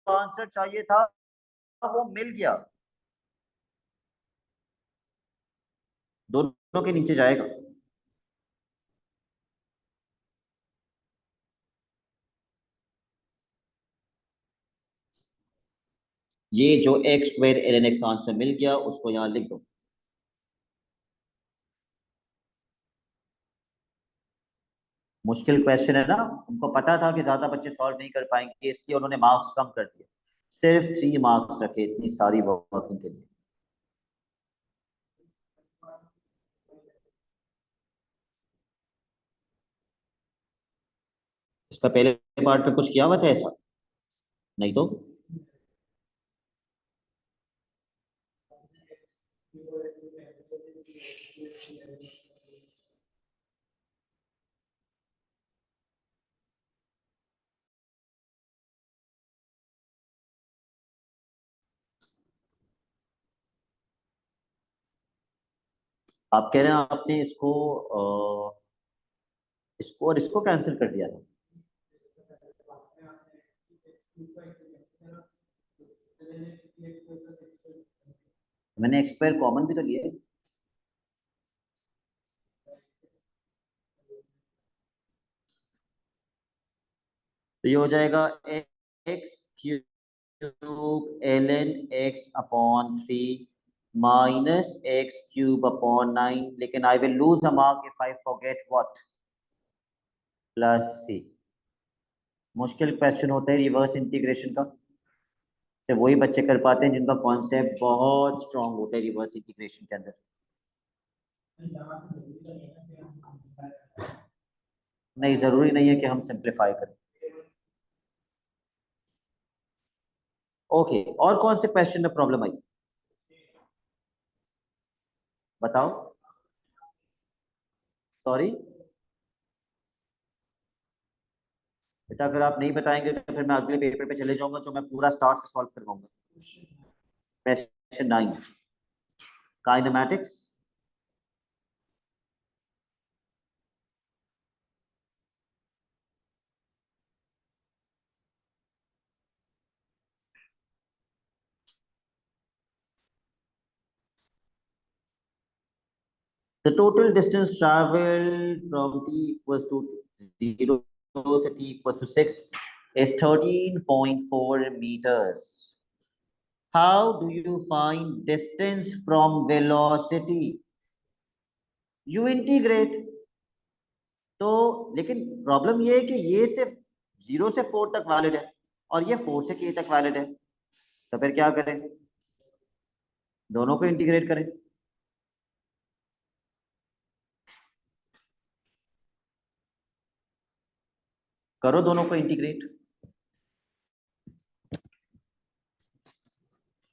आंसर चाहिए था वो मिल गया। दोनों के नीचे जाएगा। ये जो एक्स स्क्वायर ln x का आंसर मिल गया उसको यहाँ लिख दो। मुश्किल क्वेश्चन है ना, उनको पता था कि ज्यादा बच्चे सॉल्व नहीं कर पाएंगे, इसलिए उन्होंने मार्क्स कम कर दिए। सिर्फ 3 मार्क्स रखे इतनी सारी वर्किंग के लिए। इसका पहले पार्ट में कुछ किया हुआ था ऐसा? नहीं तो। आप कह रहे हैं आपने इसको और इसको कैंसिल कर दिया था? मैंने एक्स स्क्वायर कॉमन भी तो लिया है। तो ये हो जाएगा x cube l n x upon 3 minus x cube upon 9, लेकिन I will lose a mark if I forget what, plus C. मुश्किल क्वेश्चन होता है रिवर्स इंटीग्रेशन का, तो वही बच्चे कर पाते हैं जिनका कॉन्सेप्ट बहुत स्ट्रांग होता है रिवर्स इंटीग्रेशन के अंदर। नहीं, जरूरी नहीं है कि हम सिंप्लीफाई करें। ओके, और कौन से क्वेश्चन में प्रॉब्लम आई? बताओ। सॉरी बेटा, अगर आप नहीं बताएंगे तो फिर मैं अगले पेपर पे चले जाऊंगा जो मैं पूरा स्टार्ट से सॉल्व करवाऊंगा। Question 9, kinematics. The total distance traveled from t equals to 0 to t equals to 6 is 13.4 meters. How do you find distance from velocity? You integrate। तो लेकिन प्रॉब्लम ये है कि ये सिर्फ 0 से 4 तक वैलिड है और ये 4 से k तक वैलिड है। तो फिर क्या करें? दोनों को इंटीग्रेट करें। करो दोनों को integrate.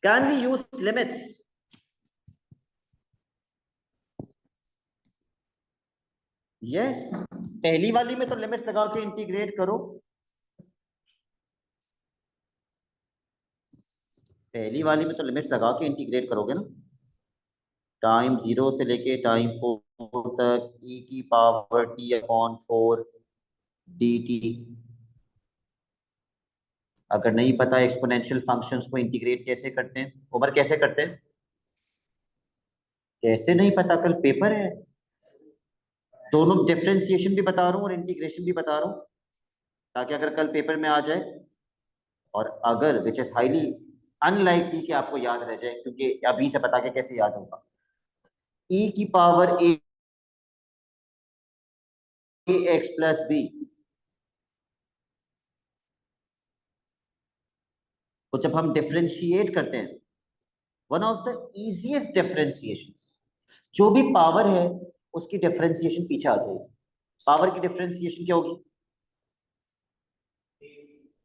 Can we use limits? Yes, पहली वाली में तो लिमिट्स लगा के इंटीग्रेट करो। पहली वाली में तो लिमिट्स लगा के इंटीग्रेट करोगे ना। टाइम 0 से लेके टाइम 4 तक e की पावर t अपॉन 4 dt। अगर नहीं पता एक्सपोनेंशियल फंक्शंस को इंटीग्रेट कैसे करते हैं, उमर कैसे करते हैं? कैसे नहीं पता? कल पेपर है। दोनों डिफरेंशिएशन भी बता रहा हूँ और इंटीग्रेशन भी बता रहा हूँ, ताकि अगर कल पेपर में आ जाए, और अगर विच इज हाईली अनलाइकली कि आपको याद रह जाए, क्योंकि अभी से बता के कैसे याद होगा। e की पावर ए एक्स प्लस बी को जब हम डिफरेंशिएट करते हैं, one of the easiest differentiation, जो भी पावर है उसकी डिफरेंशिएशन पीछे आ जाएगी। पावर की डिफरेंशिएशन क्या होगी?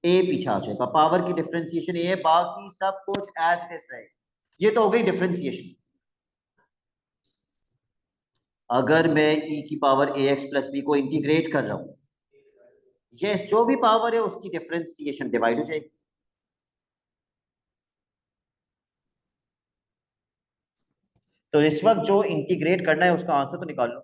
ए पीछे आ जाएगा। पावर की डिफरेंशिएशन ए है, बाकी सब कुछ एज इट इज रहेगा। ये तो हो गई डिफरेंशिएशन। अगर मैं e की पावर ए एक्स प्लस बी को इंटीग्रेट कर रहा हूं, ये जो भी पावर है उसकी डिफरेंशिएशन डिवाइड हो जाएगी। तो इस वक्त जो इंटीग्रेट करना है उसका आंसर तो निकाल लो।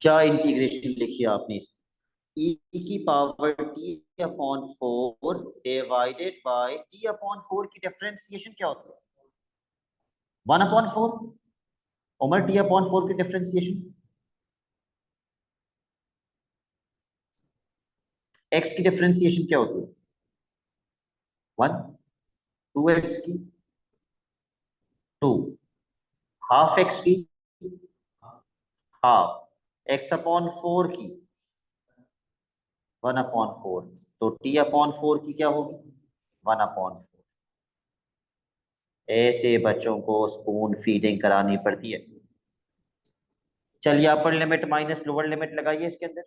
क्या इंटीग्रेशन लिखी आपने इसकी? ई की power T upon 4 divided by T upon 4 की डिफरेंशिएशन क्या होती है? 1/4। उमर टी अपॉन 4 की डिफरेंशिएशन एक्स की डिफरेंशिएशन क्या होती है? 1। 2x की 2, हाफ एक्स की हाफ, एक्स अपॉन 4 की 1/4। तो टी अपॉन 4 की क्या होगी? 1/4। ऐसे बच्चों को स्पून फीडिंग करानी पड़ती है। चलिए upper limit minus lower limit लगाइए इसके अंदर।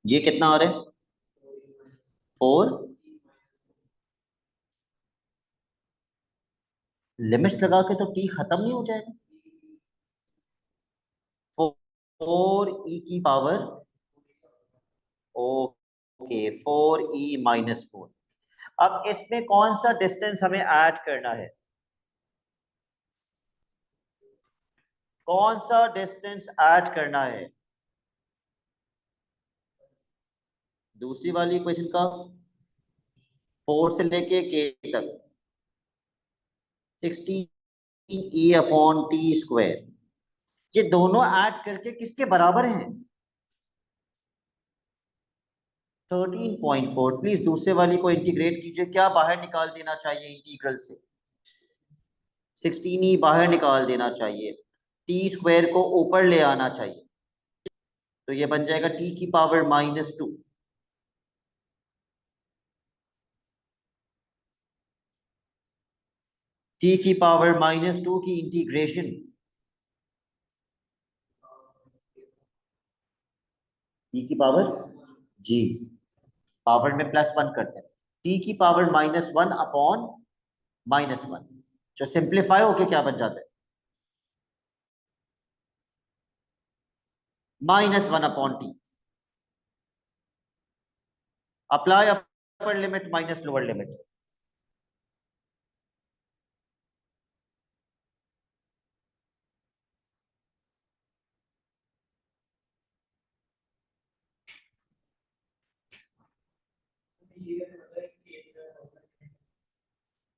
ये कितना आ रहा है? 4। लिमिट्स लगा के तो टी खत्म नहीं हो जाएगा? 4 ई की पावर, ओके, 4e-4। अब इसमें कौन सा डिस्टेंस हमें ऐड करना है? कौन सा डिस्टेंस ऐड करना है? दूसरी वाली इक्वेशन का 4 से लेके के तक 16e/t²। ये दोनों ऐड करके किसके बराबर हैं? 13.4। प्लीज दूसरे वाली को इंटीग्रेट कीजिए। क्या बाहर निकाल देना चाहिए इंटीग्रल से? 16e बाहर निकाल देना चाहिए, t² को ऊपर ले आना चाहिए। तो ये बन जाएगा t की पावर -2। t की पावर -2 की इंटीग्रेशन, t की पावर, जी, पावर में +1 करते हैं। t की पावर -1/-1, जो सिंप्लीफाई होके क्या बन जाता है? -1/t। Apply upper limit minus lower limit.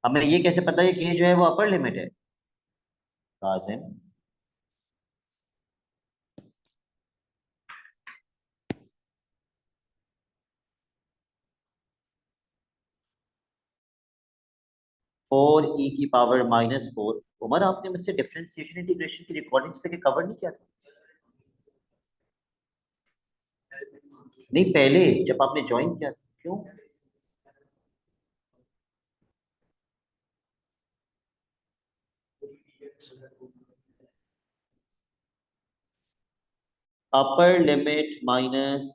हमें ये कैसे पता है कि ये जो है वो अपर लिमिट है? कासिम, 4e की पावर -4। उमर, आपने मुझसे डिफरेंशिएशन इंटीग्रेशन की रिकॉर्डिंग्स लेके कवर नहीं किया था? नहीं, पहले जब आपने ज्वाइन किया था। क्यों? Upper limit minus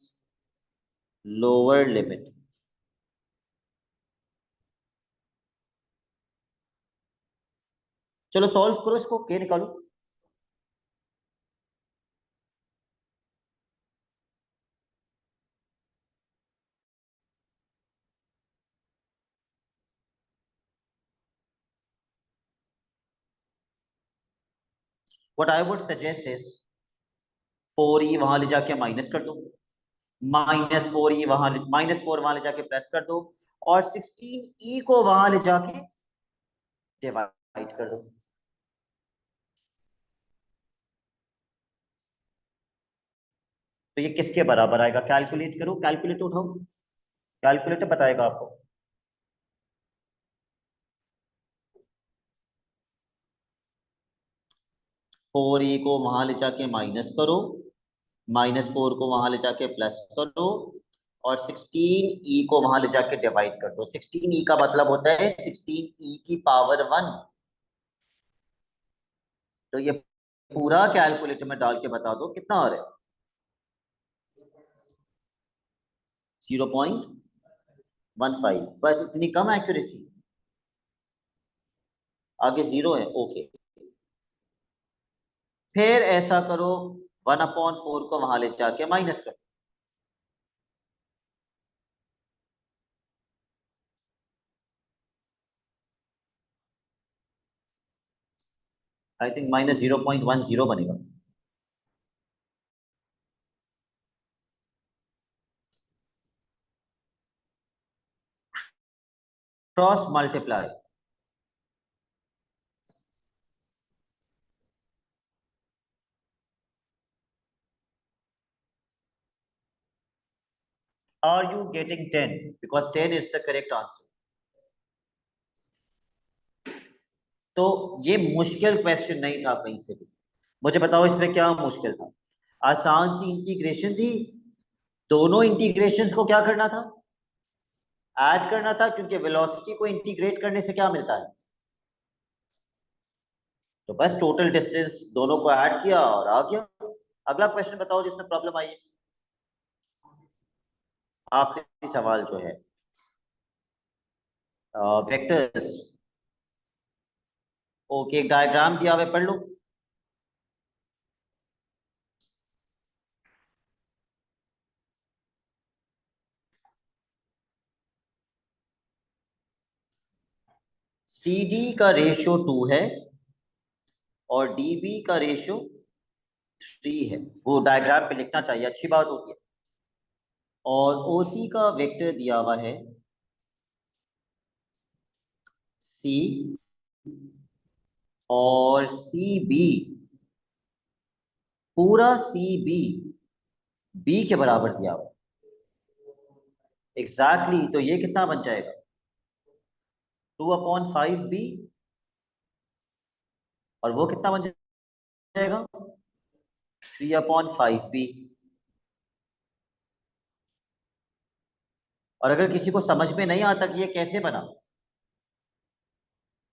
lower limit. चलो सॉल्व करो इसको, के निकालो। What I would suggest is 4e वहां ले जाके माइनस कर दो, -4e वहां, -4 वहां ले जाके प्लस कर दो, और 16e को वहां ले जाके डिवाइड कर दो। तो ये किसके बराबर आएगा? कैलकुलेट करो, कैलकुलेटर उठाओ, कैलकुलेटर बताएगा आपको। 4e को वहां ले जाके माइनस करो, -4 को वहां ले जाके प्लस करो, और 16e को वहां ले जाके डिवाइड कर दो। 16e का मतलब होता है 16e की पावर 1। तो ये पूरा कैलकुलेटर में डाल के बता दो कितना आ रहा है। 0.15। बस इतनी कम एक्यूरेसी, आगे जीरो है, ओके। फिर ऐसा करो, 1/4 को वहां ले जाके माइनस कर। आई थिंक -0.10 बनेगा। Cross multiply. Are you getting 10? Because 10 is the correct answer. तो ये मुश्किल क्वेश्चन नहीं था कहीं से भी। मुझे बताओ इसमें क्या मुश्किल था? आसान सी इंटीग्रेशन थी। दोनों इंटीग्रेशंस को क्या करना था? ऐड करना था, क्योंकि वेलोसिटी को इंटीग्रेट करने से क्या मिलता है? तो बस टोटल डिस्टेंस दोनों को ऐड किया और आ गया। अगला क्वेश्चन बताओ जिसमें प्रॉब्लम आई है। आखिरी सवाल जो है, वेक्टर्स। ओके, एक डायग्राम दिया हुआ है, पढ़ लो। सी डी का रेशियो 2 है और डी बी का रेशियो 3 है। वो डायग्राम पे लिखना चाहिए, अच्छी बात होती है। और ओ सी का वेक्टर दिया हुआ है सी, और सी बी, पूरा सी बी बी के बराबर दिया हुआ है। एग्जैक्टली, तो ये कितना बन जाएगा? 2/5 बी। और वो कितना बन जाएगा? 3/5 बी। और अगर किसी को समझ में नहीं आता कि ये कैसे बना,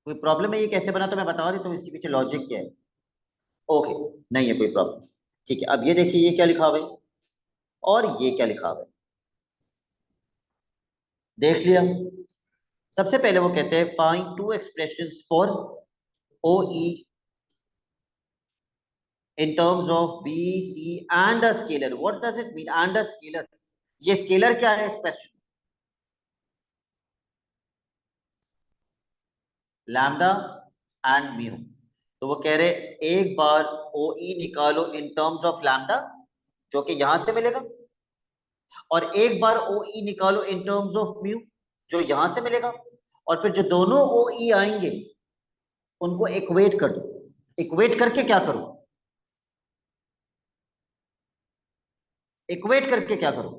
कोई प्रॉब्लम है ये कैसे बना, तो मैं बता देता हूँ इसके पीछे लॉजिक क्या है। ओके, नहीं है कोई प्रॉब्लम। ठीक है, अब ये देखिए ये क्या लिखा हुआ है और ये क्या लिखा हुआ है। देख लिया? सबसे पहले वो कहते हैं find two expressions for O E in terms of b c and a scalar. What does it mean and a scalar? ये स्केलर क्या है इस क्वेश्चन? Lambda and mu. तो वो कह रहे एक बार ओ ई निकालो इन टर्म्स ऑफ लैम्डा, जो कि यहां से मिलेगा, और एक बार ओ ई निकालो इन टर्म्स ऑफ म्यू, जो यहां से मिलेगा। और फिर जो दोनों ओ ई आएंगे उनको इक्वेट कर दो। इक्वेट करके क्या करो? इक्वेट करके क्या करो?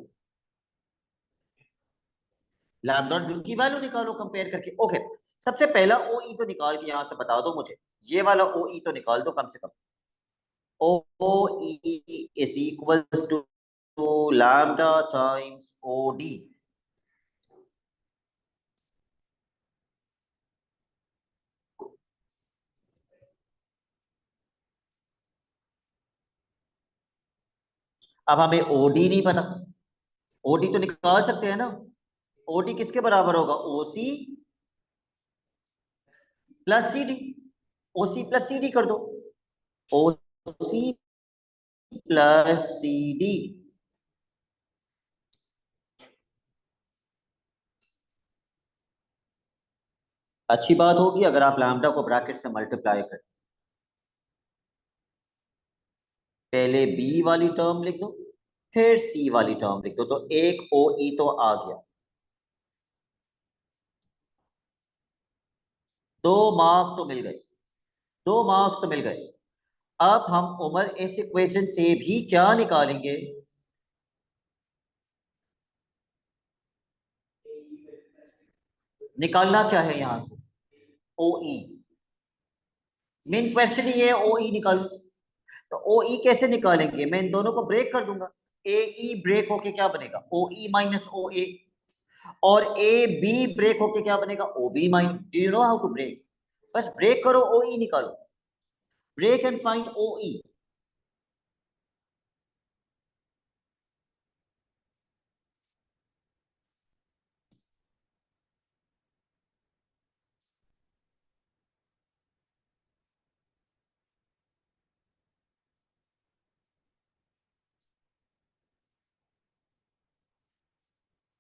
लैम्डा ड्यू की वैल्यू निकालो कंपेयर करके। ओके, सबसे पहला ओ ई तो निकाल के यहां से बता दो मुझे। ये वाला ओ ई तो निकाल दो कम से कम। O E is equals to lambda times O D. अब हमें ओ डी नहीं पता। ओ डी तो निकाल सकते हैं ना? ओ डी किसके बराबर होगा? ओ सी प्लस सी डी। ओ सी प्लस सी डी कर दो। ओ सी प्लस सी डी। अच्छी बात होगी अगर आप लैम्डा को ब्रैकेट से मल्टीप्लाई करें। पहले बी वाली टर्म लिख दो, फिर सी वाली टर्म लिख दो, तो एक ओ ई तो आ गया। 2 मार्क तो मिल गए। 2 मार्क्स तो मिल गए। अब हम उमर इस इक्वेशन से भी क्या निकालेंगे? निकालना क्या है यहां से? ओ ई। मेन क्वेश्चन ही है ओ ई निकालो। तो ओ ई कैसे निकालेंगे? मैं इन दोनों को ब्रेक कर दूंगा। ए ई ब्रेक होके क्या बनेगा? O E minus O A. और ए बी ब्रेक होके क्या बनेगा? O B minus. Do you know how to break? बस ब्रेक करो, ओ ई निकालो। Break and find O E.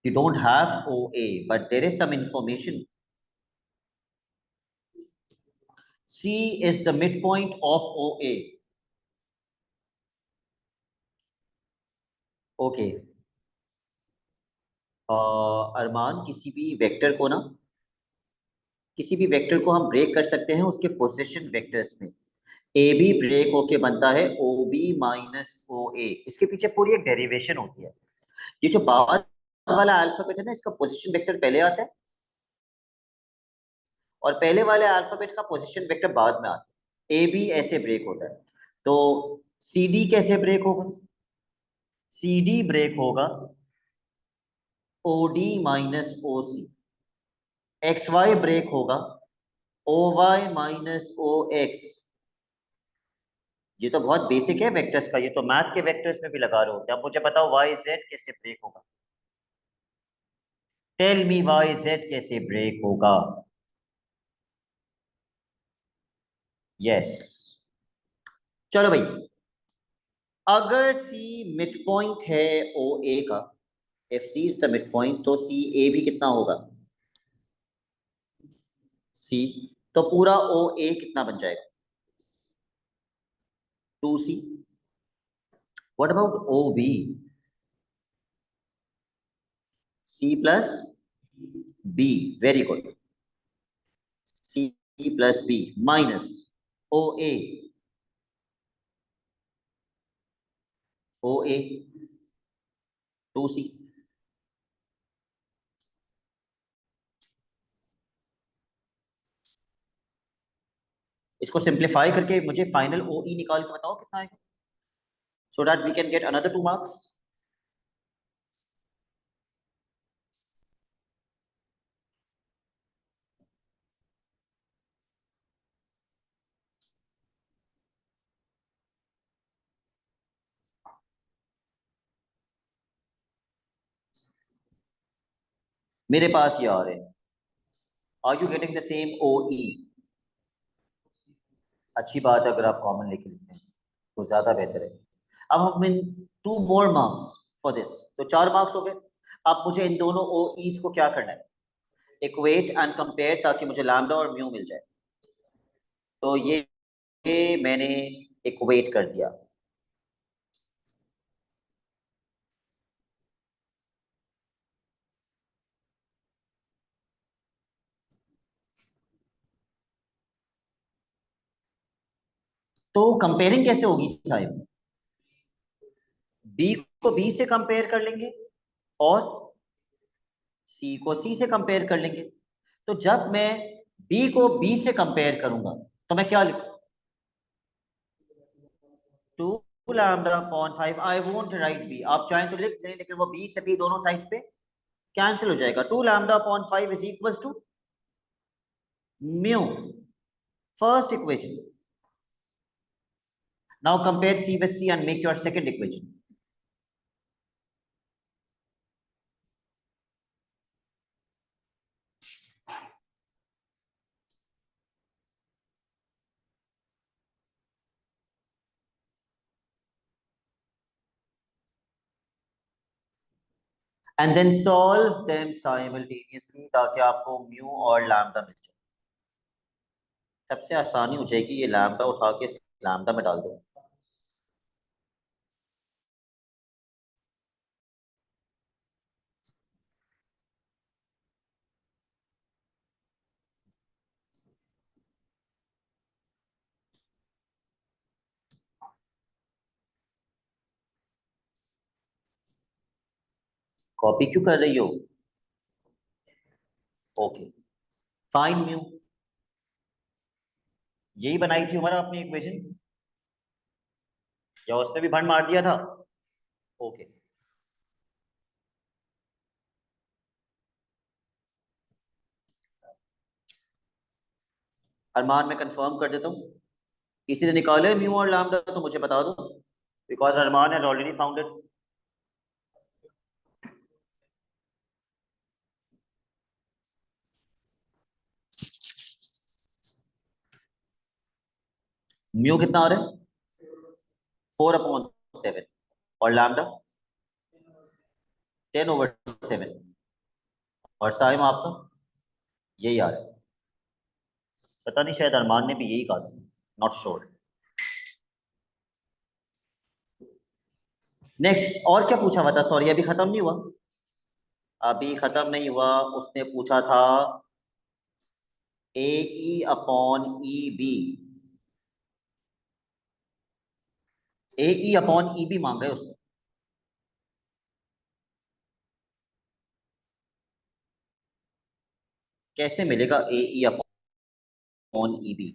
You don't have OA, but there is some information. C is the midpoint of OA. Okay. अरमान, किसी भी वेक्टर को हम ब्रेक कर सकते हैं उसके पोजीशन वेक्टर्स में। ए बी ब्रेक होके बनता है ओ बी माइनस ओ ए। इसके पीछे पूरी एक डेरिवेशन होती है। ये जो बाद वाला अल्फाबेट है ना, इसका पोजीशन वेक्टर पहले आता है और पहले वाले अल्फाबेट का पोजीशन वेक्टर बाद में आता है। ए बी ऐसे ब्रेक होता है। तो सी डी कैसे ब्रेक होगा? सी डी ब्रेक होगा ओ डी माइनस ओ सी। एक्स वाई ब्रेक होगा ओ वाई माइनस ओ एक्स। ये तो बहुत बेसिक है वेक्टर्स का, ये तो मैथ के वेक्टर्स में भी लगा रहे होते हैं। अब मुझे बताओ वाई जेड कैसे ब्रेक होगा? टेल मी वाई जेड कैसे ब्रेक होगा? यस। चलो भाई, अगर सी मिड पॉइंट है ओ ए का, if C is the mid point, तो सी ए भी कितना होगा? सी। तो पूरा ओ ए कितना बन जाएगा? 2C। What about O B? C plus B. Very good. C plus B minus O A. O A 2C। इसको सिंप्लीफाई करके मुझे फाइनल ओ ई निकाल के बताओ कितना आएगा, so that we can get another 2 marks. मेरे पास ये आ रहे हैं। Are you getting the same O E? अच्छी बात है, अगर आप कॉमन लेके लिखते हैं तो ज्यादा बेहतर है। अब हम इन 2 more मार्क्स फॉर दिस, तो 4 मार्क्स हो गए। अब मुझे इन दोनों ओ ईज को क्या करना है? इक्वेट एंड कंपेयर, ताकि मुझे लैम्डा और म्यू मिल जाए। तो ये मैंने इक्वेट कर दिया। तो कंपेयरिंग कैसे होगी साहिब? बी को बी से कंपेयर कर लेंगे और सी को सी से कंपेयर कर लेंगे। तो जब मैं बी को बी से कंपेयर करूंगा तो मैं क्या लिखूं? 2 lambda upon 5। I won't write B, आप चाहें तो लिख लें, लेकिन वो बी से बी दोनों साइड्स पे कैंसिल हो जाएगा। 2 lambda upon 5 is equal to mu, first equation. Now compare C with C and make your second equation. And then solve them simultaneously, ताकि आपको म्यू और लैम्डा मिल जाए। सबसे आसानी हो जाएगी, ये लैम्डा उठा के लैम्डा में डाल दो। कॉपी क्यों कर रही हो? Okay, fine mu. यही बनाई थी हमारा अपनी इक्वेशन, या उसने भी भंड मार दिया था? ओके। अरमान, मैं कंफर्म कर देता हूँ, किसी ने निकाले म्यू और लैम्डा तो मुझे बता दो, because Armaan has already found it. Mu कितना आ रहा है? 4/7। और लैम्डा 10/7। और साइम आपका यही आ रहा है। पता नहीं, शायद अरमान ने भी यही कहा था, नॉट श्योर। नेक्स्ट, और क्या पूछा हुआ था? सॉरी, अभी खत्म नहीं हुआ। अभी खत्म नहीं हुआ। उसने पूछा था ए ई अपॉन ई बी। ए ई अपॉन ई बी मांग रहे उसने। कैसे मिलेगा ए ई अपॉन ई बी?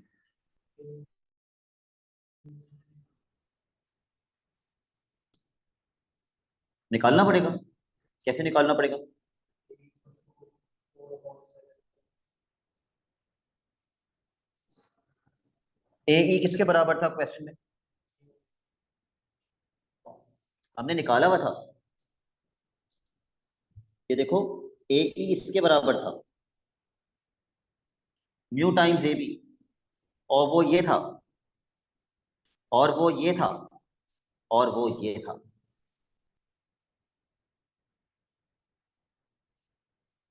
निकालना पड़ेगा। कैसे निकालना पड़ेगा? ए ई किसके बराबर था क्वेश्चन में? हमने निकाला हुआ था। ये देखो, ए ई इसके बराबर था, म्यू टाइम्स ए बी। और वो ये था, और वो ये था, और वो ये था।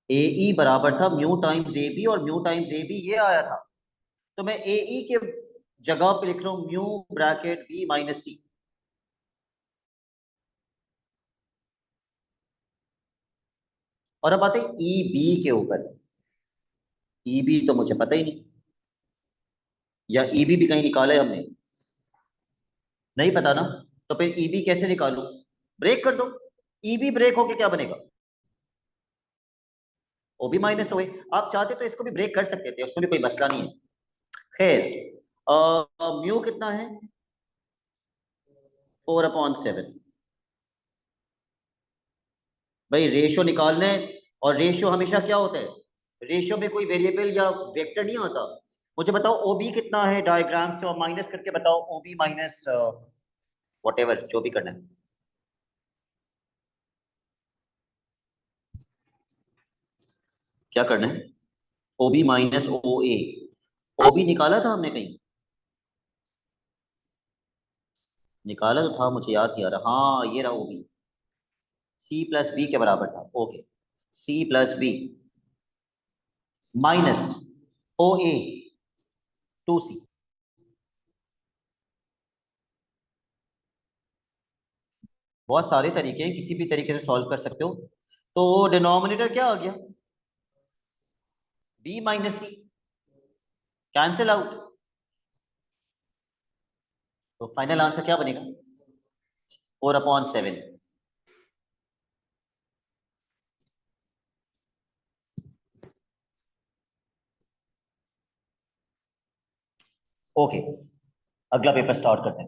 ए ई बराबर था म्यू टाइम्स ए बी, और म्यू टाइम्स ए बी ये आया था। तो मैं ए ई के जगह पे लिख रहा हूं म्यू ब्रैकेट बी माइनस सी। और अब आते हैं ई बी के ऊपर। ई बी तो मुझे पता ही नहीं, या ई बी भी कहीं निकाला है हमने? नहीं पता ना। तो फिर ई बी कैसे निकालूं? ब्रेक कर दो। ई बी ब्रेक होके क्या बनेगा? ओ बी माइनस ओ ए। आप चाहते तो इसको भी ब्रेक कर सकते थे, उसमें भी कोई मसला नहीं है। खैर, म्यू कितना है? 4/7। भाई रेशियो निकालने, और रेशियो हमेशा क्या होता है? रेशियो में कोई वेरिएबल या वेक्टर नहीं होता। मुझे बताओ ओ बी कितना है डायग्राम से, और माइनस करके बताओ O B minus whatever, जो भी करना है। क्या करना है? O B minus O A. O B निकाला था हमने कहीं? निकाला तो था, मुझे याद नहीं आ रहा। हाँ, ये रहा O B. C plus B के बराबर था। Okay, C plus B minus O A 2C। बहुत सारे तरीके हैं, किसी भी तरीके से सॉल्व कर सकते हो। तो डिनोमिनेटर क्या आ गया? B minus C. Cancel out. तो फाइनल आंसर क्या बनेगा? 4/7। ओके, अगला पेपर स्टार्ट करते हैं।